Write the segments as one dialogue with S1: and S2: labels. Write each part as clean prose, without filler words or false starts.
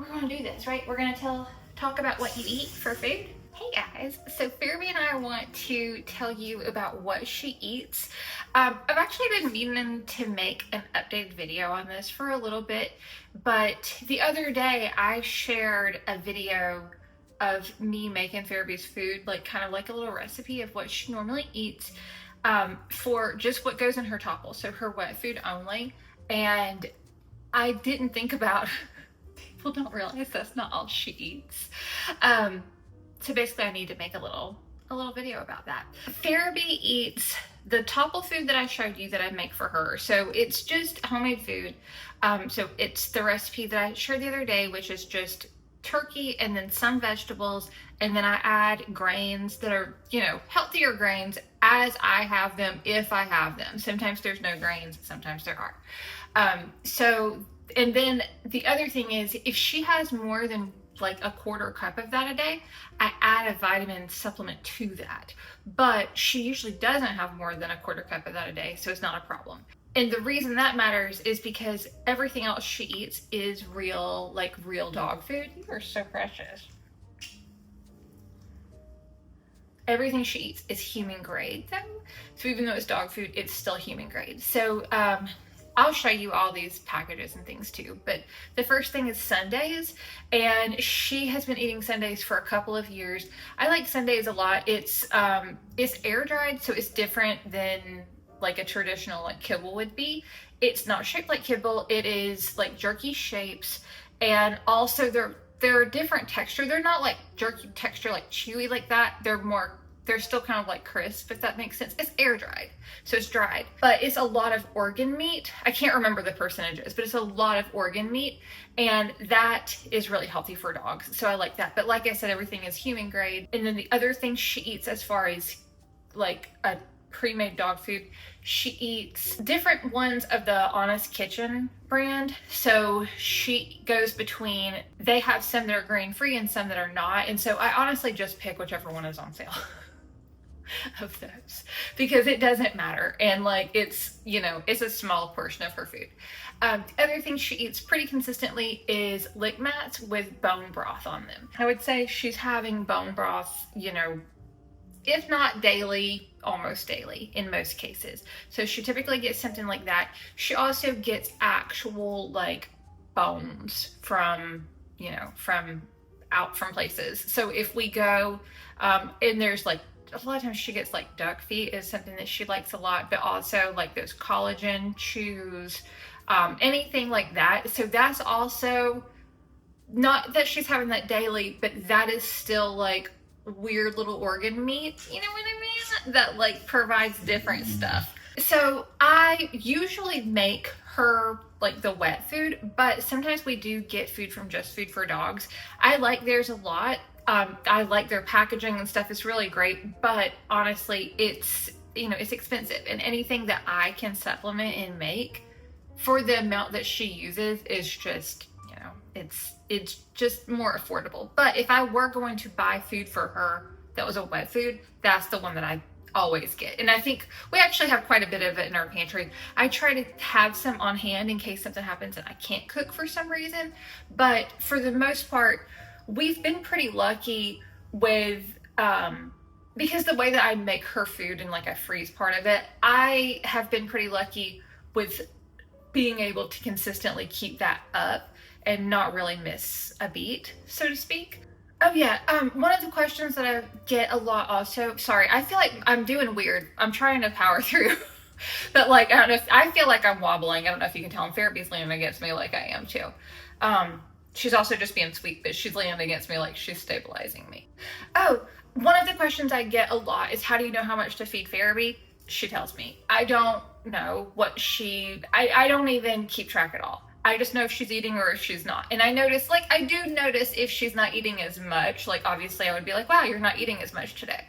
S1: we're gonna do this, right? We're gonna talk about what you eat for food. Hey guys, so Pharaby and I want to tell you about what she eats. I've actually been meaning to make an updated video on this for a little bit, but the other day I shared a video of me making Pharaby's food, like kind of like a little recipe of what she normally eats for just what goes in her topple, so her wet food only. And I didn't think about people don't realize that's not all she eats. So basically I need to make a little video about that. Pharaby eats the topple food that I showed you that I make for her. So it's just homemade food. So it's the recipe that I shared the other day, which is just turkey and then some vegetables, and then I add grains that are, you know, healthier grains as I have them, if I have them. Sometimes there's no grains, sometimes there are. And then the other thing is, if she has more than like a quarter cup of that a day, I add a vitamin supplement to that. But she usually doesn't have more than a quarter cup of that a day, so it's not a problem. And the reason that matters is because everything else she eats is real, like real dog food. You are so precious. Everything she eats is human grade though. So even though it's dog food, it's still human grade. So I'll show you all these packages and things too. But the first thing is sundaes, and she has been eating sundaes for a couple of years. I like sundaes a lot. It's air dried, so it's different than like a traditional like kibble would be. It's not shaped like kibble. It is like jerky shapes, and also they're a different texture. They're not like jerky texture, like chewy like that. They're still kind of like crisp, if that makes sense. It's air dried, so it's dried, but it's a lot of organ meat. I can't remember the percentages, but it's a lot of organ meat, and that is really healthy for dogs, so I like that. But like I said, everything is human grade. And then the other thing she eats as far as like a pre-made dog food, she eats different ones of the Honest Kitchen brand. So she goes between, they have some that are grain-free and some that are not, and so I honestly just pick whichever one is on sale of those, because it doesn't matter, and like it's, you know, it's a small portion of her food. The other thing she eats pretty consistently is lick mats with bone broth on them. I would say she's having bone broth, you know, if not daily, almost daily in most cases. So she typically gets something like that. She also gets actual like bones from, you know, from places. So if we go and there's like, a lot of times she gets like duck feet is something that she likes a lot, but also like those collagen chews, anything like that. So that's also not that she's having that daily, but that is still like weird little organ meat, you know what I mean? That like provides different stuff. So I usually make her like the wet food, but sometimes we do get food from Just Food for Dogs. I like theirs a lot. I like their packaging and stuff. It's really great, but honestly, it's, you know, it's expensive, and anything that I can supplement and make for the amount that she uses is just, you know, it's just more affordable. But if I were going to buy food for her that was a wet food, that's the one that I always get. And I think we actually have quite a bit of it in our pantry. I try to have some on hand in case something happens and I can't cook for some reason. But for the most part, we've been pretty lucky with, because the way that I make her food and like I freeze part of it, I have been pretty lucky with being able to consistently keep that up and not really miss a beat, so to speak. Oh yeah, one of the questions that I get a lot also, sorry, I feel like I'm doing weird. I'm trying to power through, but like, I don't know, I feel like I'm wobbling. I don't know if you can tell. Pharaby's leaning against me like I am too. She's also just being sweet, but she's leaning against me like she's stabilizing me. Oh, one of the questions I get a lot is, how do you know how much to feed Pharaby? She tells me. I don't know what I don't even keep track at all. I just know if she's eating or if she's not. And I notice, like, I do notice if she's not eating as much. Like, obviously I would be like, wow, you're not eating as much today.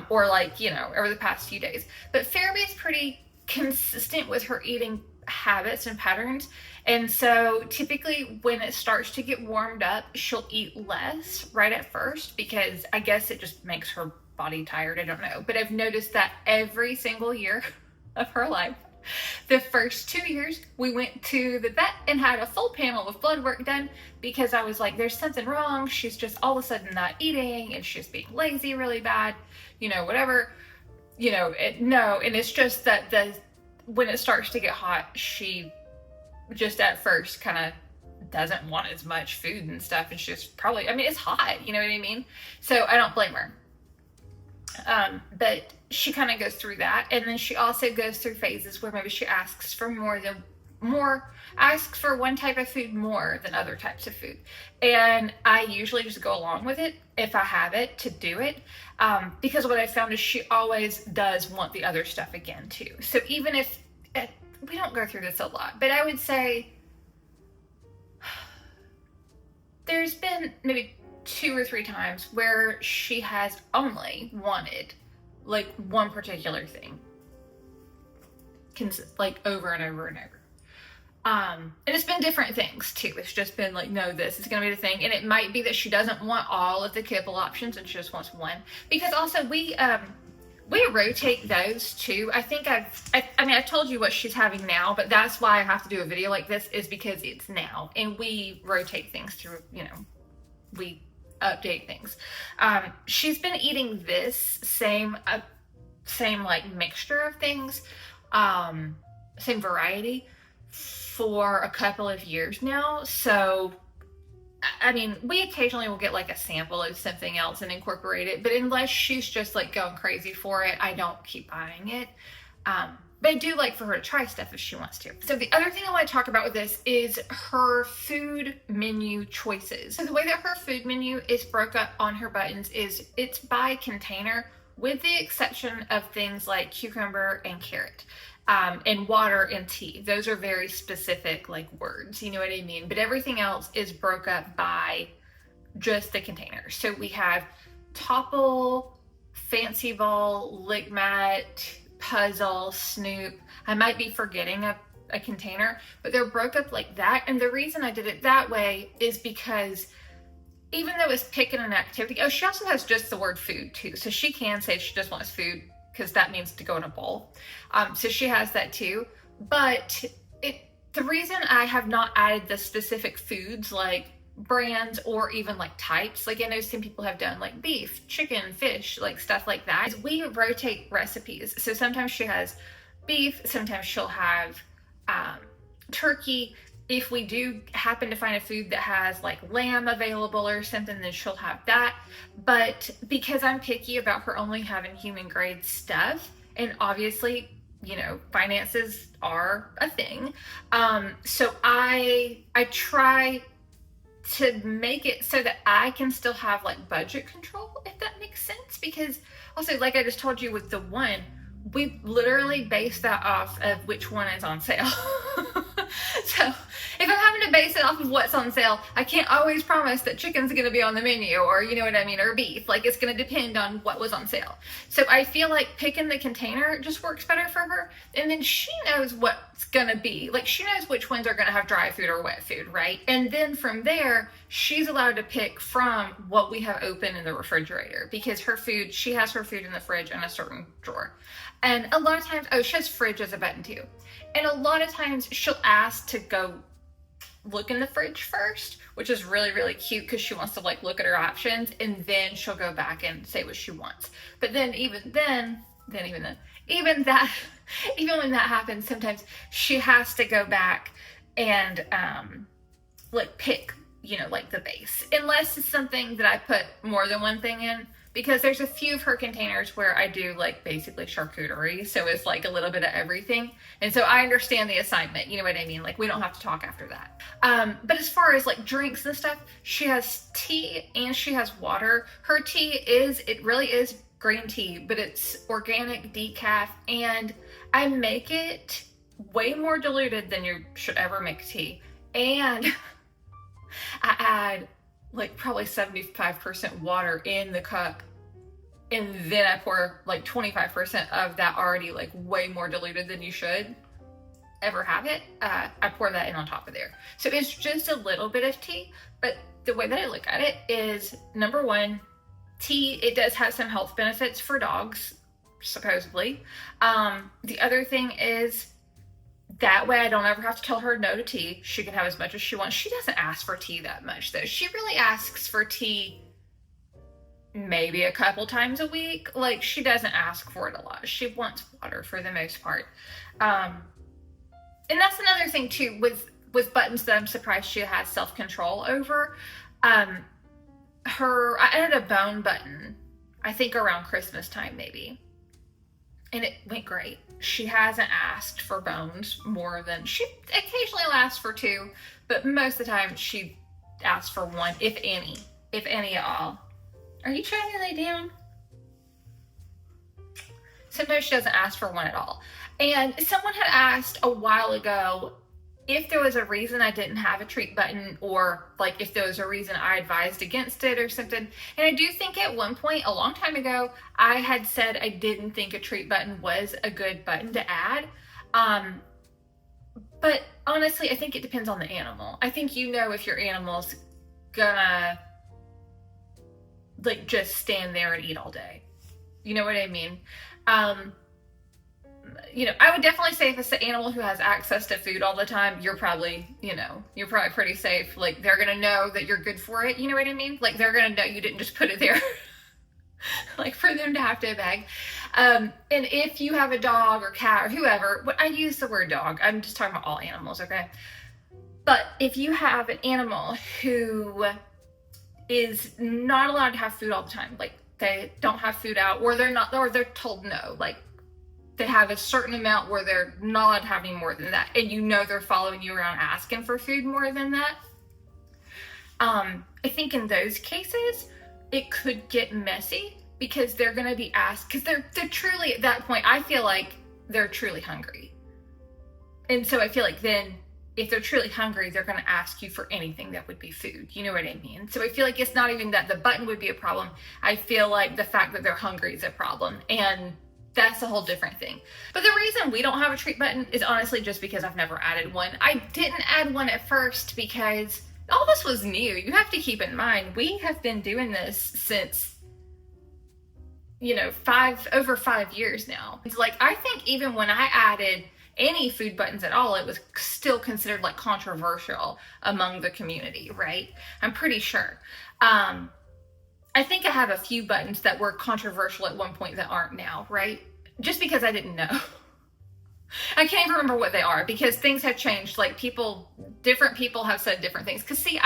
S1: Or like, you know, over the past few days. But Pharaby's pretty consistent with her eating habits and patterns. And so typically when it starts to get warmed up, she'll eat less right at first, because I guess it just makes her body tired. I don't know. But I've noticed that every single year of her life, The first 2 years, we went to the vet and had a full panel of blood work done because I was like, there's something wrong. She's just all of a sudden not eating and she's being lazy really bad, whatever. No, and it's just that when it starts to get hot, she just at first kind of doesn't want as much food and stuff, and she's probably, it's hot, you know what I mean? So I don't blame her. But she kind of goes through that, and then she also goes through phases where maybe she asks for asks for one type of food more than other types of food, and I usually just go along with it if I have it to do it, because what I found is she always does want the other stuff again too. So even if we don't go through this a lot, but I would say there's been maybe 2 or 3 times where she has only wanted like one particular thing, like over and over and over. And it's been different things too. It's just been like, no, this is going to be the thing. And it might be that she doesn't want all of the kibble options and she just wants one. Because also we rotate those too. I think I've told you what she's having now, but that's why I have to do a video like this, is because it's now. And we rotate things through, we update things. She's been eating this same like mixture of things, same variety for a couple of years now. So we occasionally will get like a sample of something else and incorporate it, but unless she's just like going crazy for it, I don't keep buying it. But I do like for her to try stuff if she wants to. So the other thing I want to talk about with this is her food menu choices. So the way that her food menu is broke up on her buttons is it's by container, with the exception of things like cucumber and carrot. And water and tea. Those are very specific like words, you know what I mean? But everything else is broke up by just the containers. So we have Topple, Fancy Ball, Lick Mat, Puzzle, Snoop. I might be forgetting a container, but they're broke up like that. And the reason I did it that way is because even though it's picking an activity, she also has just the word food too. So she can say she just wants food, because that means to go in a bowl. So she has that too. But the reason I have not added the specific foods like brands or even like types, like I know some people have done like beef, chicken, fish, like stuff like that, is we rotate recipes. So sometimes she has beef, sometimes she'll have turkey. If we do happen to find a food that has like lamb available or something, then she'll have that. But because I'm picky about her only having human grade stuff, and obviously, finances are a thing. So I try to make it so that I can still have like budget control, if that makes sense. Because also, like I just told you with the one, we literally base that off of which one is on sale. So if I'm having to base it off of what's on sale, I can't always promise that chicken's going to be on the menu, or you know what I mean, or beef. Like, it's going to depend on what was on sale. So I feel like picking the container just works better for her. And then she knows what's going to be. Like, she knows which ones are going to have dry food or wet food, right? And then from there, she's allowed to pick from what we have open in the refrigerator, because she has her food in the fridge in a certain drawer. And a lot of times, she has fridge as a button too. And a lot of times she'll ask to go look in the fridge first, which is really, really cute, because she wants to like look at her options, and then she'll go back and say what she wants. But then even when that happens, sometimes she has to go back and like pick, like the base, unless it's something that I put more than one thing in. Because there's a few of her containers where I do like basically charcuterie, so it's like a little bit of everything. And so I understand the assignment, you know what I mean? Like, we don't have to talk after that. But as far as like drinks and stuff, she has tea and she has water. Her tea it really is green tea, but it's organic decaf, and I make it way more diluted than you should ever make tea. And I add like probably 75% water in the cup, and then I pour like 25% of that already like way more diluted than you should ever have it. I pour that in on top of there. So it's just a little bit of tea, but the way that I look at it is, number one, tea, it does have some health benefits for dogs, supposedly. The other thing is That way I don't ever have to tell her no to tea. She can have as much as she wants. She doesn't ask for tea that much though. She really asks for tea maybe a couple times a week. Like, she doesn't ask for it a lot. She wants water for the most part. And that's another thing too with buttons that I'm surprised she has self-control over. I added a bone button, I think around Christmas time maybe, and it went great. She hasn't asked for bones more than, she occasionally asks for two, but most of the time she asks for one, if any at all. Are you trying to lay down? Sometimes she doesn't ask for one at all. And someone had asked a while ago if there was a reason I didn't have a treat button, or like if there was a reason I advised against it or something. And I do think at one point, a long time ago, I had said I didn't think a treat button was a good button to add. But honestly, I think it depends on the animal. I think if your animal's gonna like just stand there and eat all day. You know what I mean? I would definitely say if it's an animal who has access to food all the time, you're probably pretty safe. Like, they're gonna know that you're good for it. You know what I mean? Like, they're gonna know you didn't just put it there like for them to have to beg. And if you have a dog or cat or whoever, I use the word dog, I'm just talking about all animals, okay? But if you have an animal who is not allowed to have food all the time, like they don't have food out, or they're told no, like they have a certain amount where they're not allowed to have any more than that, and they're following you around asking for food more than that, I think in those cases it could get messy, because they're going to be asked, because they're truly, at that point, I feel like they're truly hungry. And so I feel like then if they're truly hungry, they're going to ask you for anything that would be food. You know what I mean? So I feel like it's not even that the button would be a problem. I feel like the fact that they're hungry is a problem. And that's a whole different thing. But the reason we don't have a treat button is honestly just because I've never added one. I didn't add one at first because all this was new. You have to keep in mind, we have been doing this since, over 5 years now. It's like, I think even when I added any food buttons at all, it was still considered like controversial among the community, right? I'm pretty sure. I think I have a few buttons that were controversial at one point that aren't now, right? Just because I didn't know. I can't even remember what they are, because things have changed. Like, different people have said different things. Because see,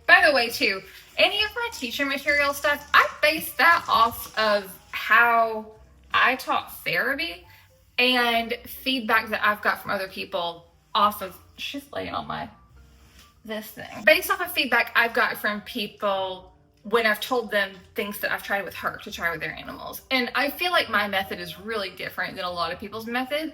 S1: by the way too, any of my teacher material stuff, I based that off of how I taught Pharaby and feedback that I've got from other people off of, she's laying on this thing. Based off of feedback I've got from people when I've told them things that I've tried with her to try with their animals. And I feel like my method is really different than a lot of people's method.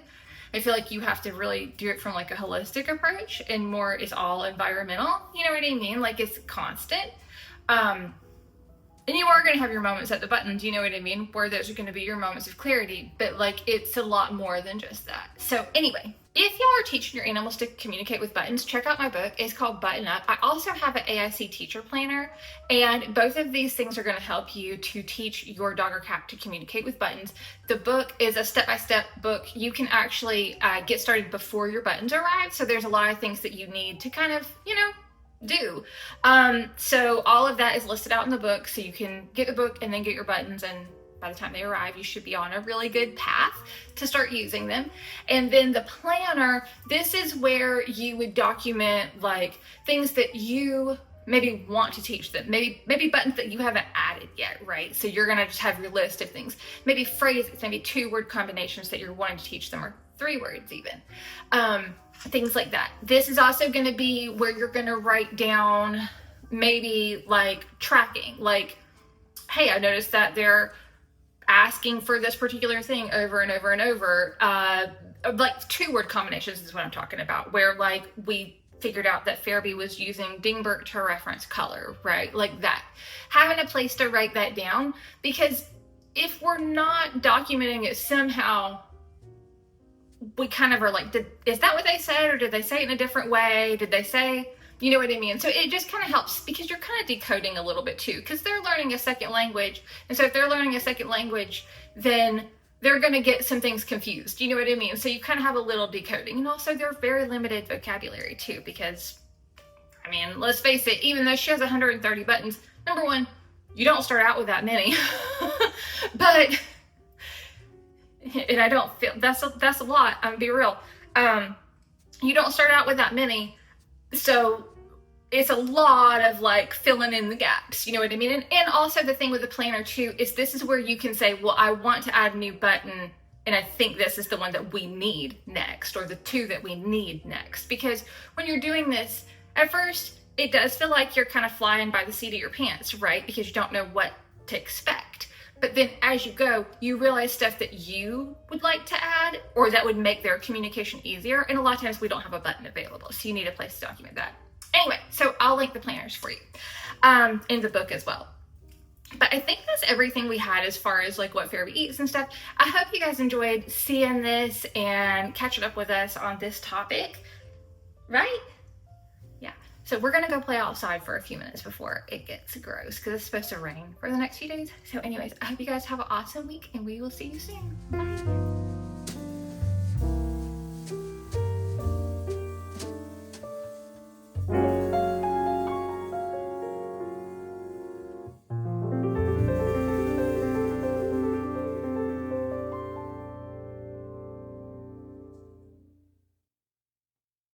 S1: I feel like you have to really do it from like a holistic approach, and more is all environmental. You know what I mean? Like, it's constant. And you are going to have your moments at the buttons, you know what I mean? Where those are going to be your moments of clarity, but like, it's a lot more than just that. So anyway, if y'all are teaching your animals to communicate with buttons, check out my book. It's called Button Up. I also have an AIC teacher planner, and both of these things are going to help you to teach your dog or cat to communicate with buttons. The book is a step-by-step book. You can actually get started before your buttons arrive. So there's a lot of things that you need to kind of, do. So all of that is listed out in the book, so you can get the book and then get your buttons, and by the time they arrive, you should be on a really good path to start using them. And then the planner, this is where you would document like things that you maybe want to teach them, maybe buttons that you haven't added yet, right? So you're gonna just have your list of things, maybe phrases, maybe 2-word combinations that you're wanting to teach them, or 3 words even. Things like that. This is also going to be where you're going to write down maybe like tracking, like, hey, I noticed that they're asking for this particular thing over and over and over. Like 2-word combinations is what I'm talking about, where like we figured out that Pharaby was using Dingberg to reference color, right? Like that. Having a place to write that down, because if we're not documenting it somehow, we kind of are like, is that what they said, or did they say it in a different way? Did they say, you know what I mean? So it just kind of helps, because you're kind of decoding a little bit too, because they're learning a second language. And so if they're learning a second language, then they're going to get some things confused. You know what I mean? So you kind of have a little decoding. And also they're very limited vocabulary too, because I mean, let's face it, even though she has 130 buttons, number one, you don't start out with that many. But, and I don't feel, that's a lot, I'm be real. You don't start out with that many. So it's a lot of like filling in the gaps, you know what I mean? And also the thing with the planner too, is this is where you can say, well, I want to add a new button, and I think this is the one that we need next, or the two that we need next. Because when you're doing this, at first, it does feel like you're kind of flying by the seat of your pants, right? Because you don't know what to expect. But then as you go, you realize stuff that you would like to add, or that would make their communication easier. And a lot of times we don't have a button available, so you need a place to document that. Anyway, so I'll link the planners for you in the book as well. But I think that's everything we had as far as like what Pharaby eats and stuff. I hope you guys enjoyed seeing this and catching up with us on this topic, right? Yeah, so we're gonna go play outside for a few minutes before it gets gross, because it's supposed to rain for the next few days. So anyways, I hope you guys have an awesome week, and we will see you soon. Bye.